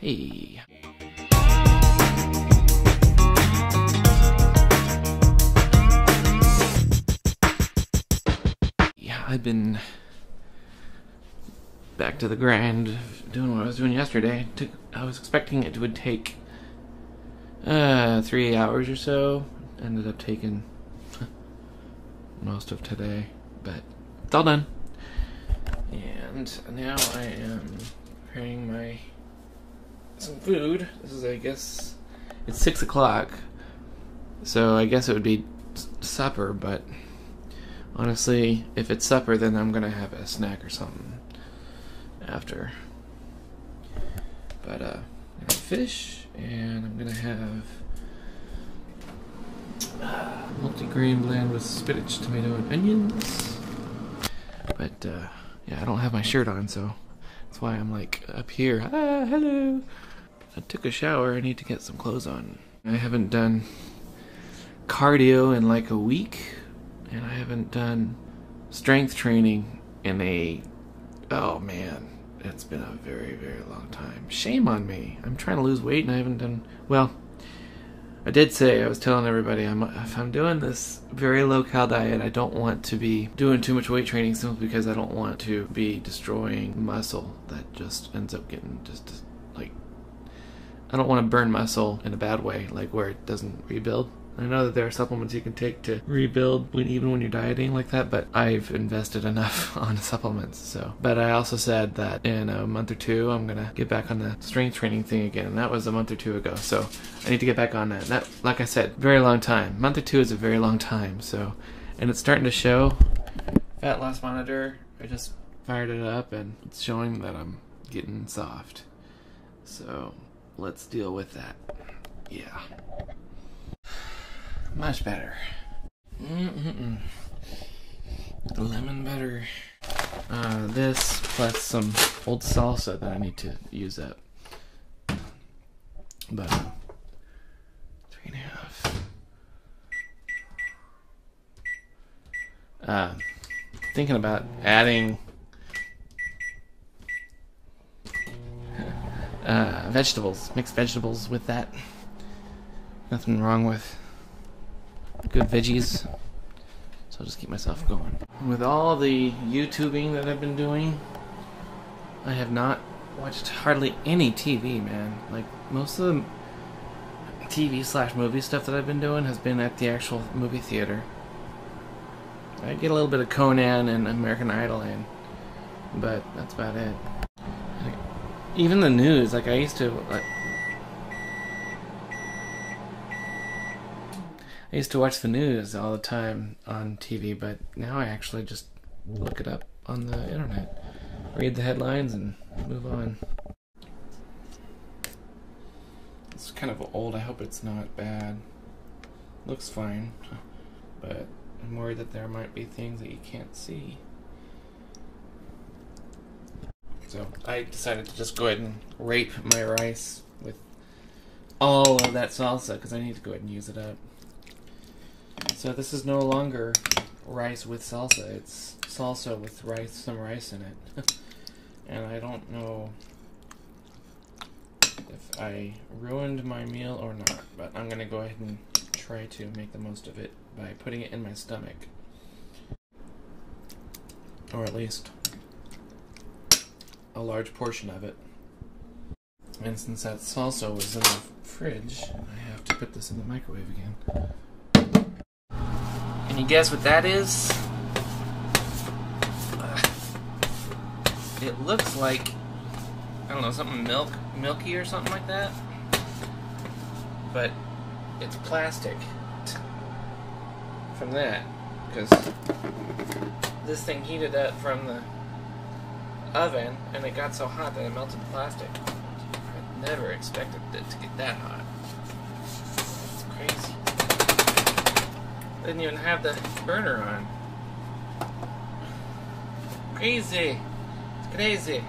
Hey. Yeah, I've been back to the grind, doing what I was doing yesterday. I was expecting it would take 3 hours or so. Ended up taking most of today, but it's all done. And now I am preparing some food. This is, I guess, it's 6 o'clock, so I guess it would be supper, but honestly, if it's supper, then I'm gonna have a snack or something after. But I'm gonna have fish, and I'm gonna have multi-grain blend with spinach, tomato, and onions. But yeah, I don't have my shirt on, so that's why I'm like up here. Ah, hello. I took a shower. I need to get some clothes on. I haven't done cardio in like a week, and I haven't done strength training in oh man, it's been a very, very long time. Shame on me. I'm trying to lose weight and I haven't done, well, I did say, I was telling everybody, if I'm doing this very low-cal diet, I don't want to be doing too much weight training simply because I don't want to be destroying muscle that just ends up getting just like, I don't want to burn muscle in a bad way, like where it doesn't rebuild. I know that there are supplements you can take to rebuild even when you're dieting like that, but I've invested enough on supplements, so. But I also said that in a month or two, I'm gonna get back on the strength training thing again, and that was a month or two ago, so I need to get back on that. That, like I said, very long time. Month or two is a very long time, so. And it's starting to show. Fat loss monitor, I just fired it up, and it's showing that I'm getting soft. So, let's deal with that. Yeah. Much better. Lemon butter. This plus some old salsa that I need to use up. But 3.5. Thinking about adding vegetables, mixed vegetables with that. Nothing wrong with good veggies, so I'll just keep myself going. With all the YouTubing that I've been doing, I have not watched hardly any TV, man. Like, most of the TV/movie stuff that I've been doing has been at the actual movie theater. I get a little bit of Conan and American Idol in, but that's about it. Like, even the news, like I used to watch the news all the time on TV, but now I actually just look it up on the internet, read the headlines, and move on. It's kind of old. I hope it's not bad. Looks fine, but I'm worried that there might be things that you can't see. So I decided to just go ahead and rape my rice with all of that salsa, because I need to go ahead and use it up. So this is no longer rice with salsa, it's salsa with rice, some rice in it. And I don't know if I ruined my meal or not, but I'm gonna go ahead and try to make the most of it by putting it in my stomach. Or at least a large portion of it. And since that salsa was in the fridge, I have to put this in the microwave again. Can you guess what that is? It looks like, I don't know, something milky or something like that. But it's plastic from that, because this thing heated up from the oven and it got so hot that it melted the plastic. I never expected it to get that hot. It's crazy. Didn't even have the burner on. Crazy. It's crazy.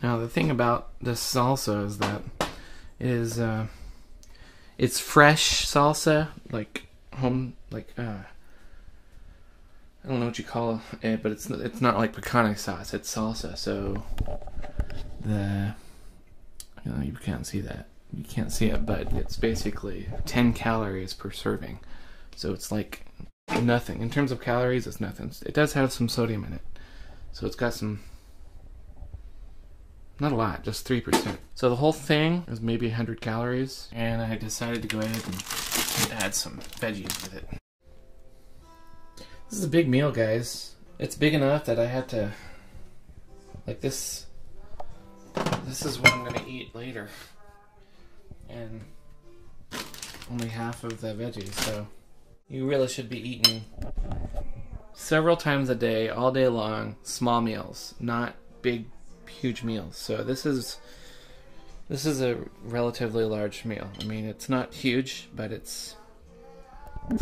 Now the thing about this salsa is that it's fresh salsa, like home, like I don't know what you call it, but it's not like picante sauce. It's salsa, so the you can't see that. You can't see it, but it's basically 10 calories per serving. So it's like nothing. In terms of calories, it's nothing. It does have some sodium in it. So it's got some, not a lot, just 3%. So the whole thing is maybe 100 calories, and I decided to go ahead and add some veggies with it. This is a big meal, guys. It's big enough that I had to, like this is what I'm gonna eat later. And only half of the veggies, so you really should be eating several times a day, all day long, small meals, not big, huge meals. So this is a relatively large meal. I mean, it's not huge, but it's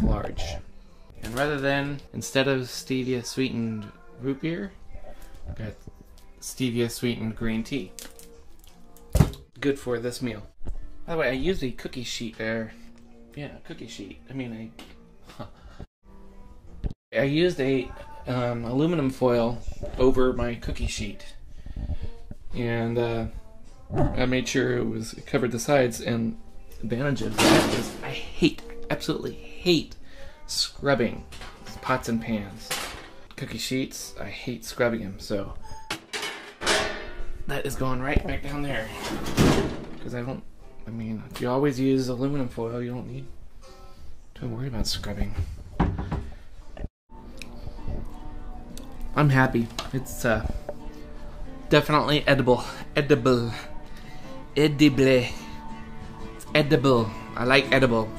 large. And rather than, instead of stevia sweetened root beer, I got stevia sweetened green tea. Good for this meal. By the way, I used a cookie sheet there. Yeah, cookie sheet. I mean, I used a aluminum foil over my cookie sheet, and I made sure it covered the sides. And the advantage of that is I absolutely hate scrubbing pots and pans. Cookie sheets, I hate scrubbing them, so that is going right back down there. Because I mean, if you always use aluminum foil, you don't need to worry about scrubbing. I'm happy. It's definitely edible. Edible. It's edible. I like edible.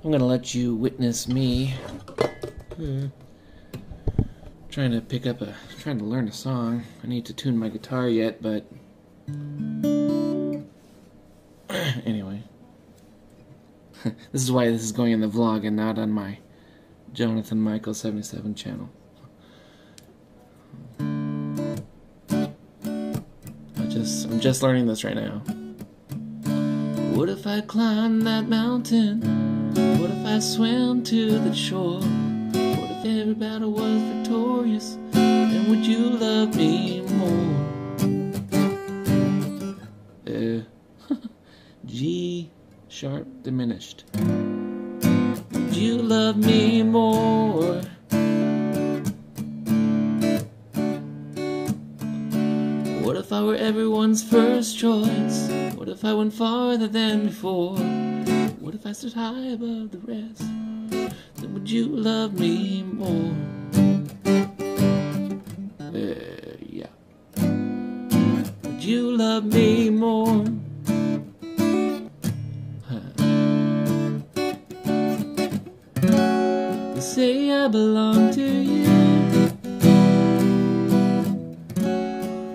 I'm gonna let you witness me trying to learn a song. I need to tune my guitar yet, but anyway. This is why this is going in the vlog and not on my Jonathan Michael 77 channel. I'm just learning this right now. What if I climbed that mountain? What if I swam to the shore? What if every battle was victorious? Then would you love me more? G sharp diminished. Would you love me more? What if I were everyone's first choice? What if I went farther than before? What if I stood high above the rest? Then would you love me more? Yeah. Would you love me more? They say I belong to you.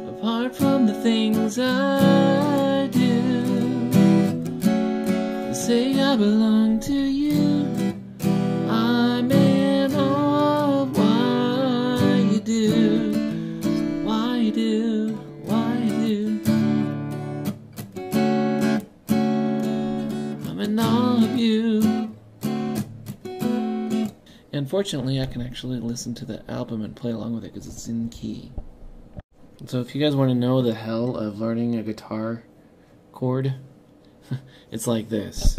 Apart from the things I do, they say I belong to you. I'm in awe of why you do, why you do, why you do. I'm in awe of you. And fortunately, I can actually listen to the album and play along with it because it's in key. So if you guys want to know the hell of learning a guitar chord, it's like this.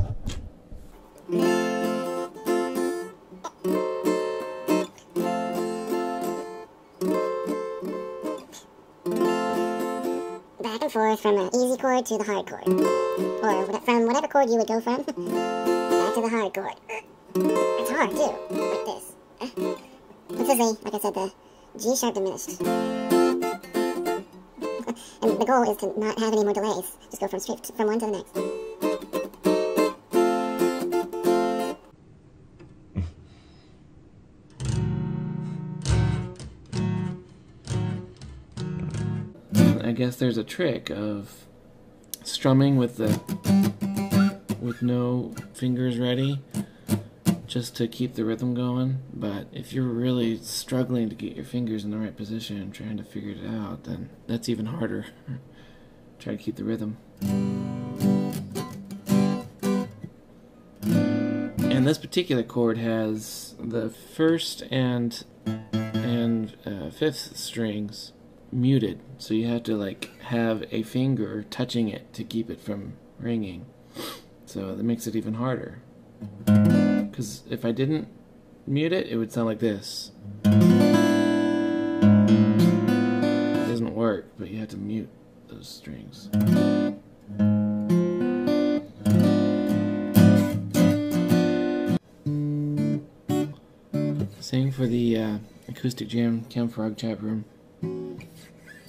Back and forth from an easy chord to the hard chord. Or from whatever chord you would go from, back to the hard chord. It's hard too, like this. This is like I said, the G sharp diminished. And the goal is to not have any more delays. Just go from one to the next. I guess there's a trick of strumming with no fingers ready, just to keep the rhythm going. But if you're really struggling to get your fingers in the right position and trying to figure it out, then that's even harder. Try to keep the rhythm. And this particular chord has the first and fifth strings muted, so you have to like have a finger touching it to keep it from ringing. So that makes it even harder. Because if I didn't mute it, it would sound like this. It doesn't work, but you have to mute those strings. Same for the Acoustic Jam Camfrog chat room.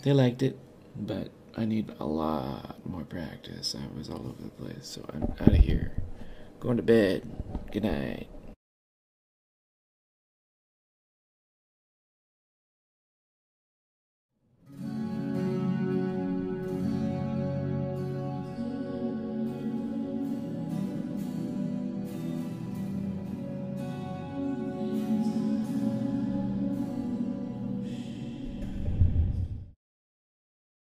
They liked it, but I need a lot more practice. I was all over the place, so I'm out of here. Going to bed. Good night.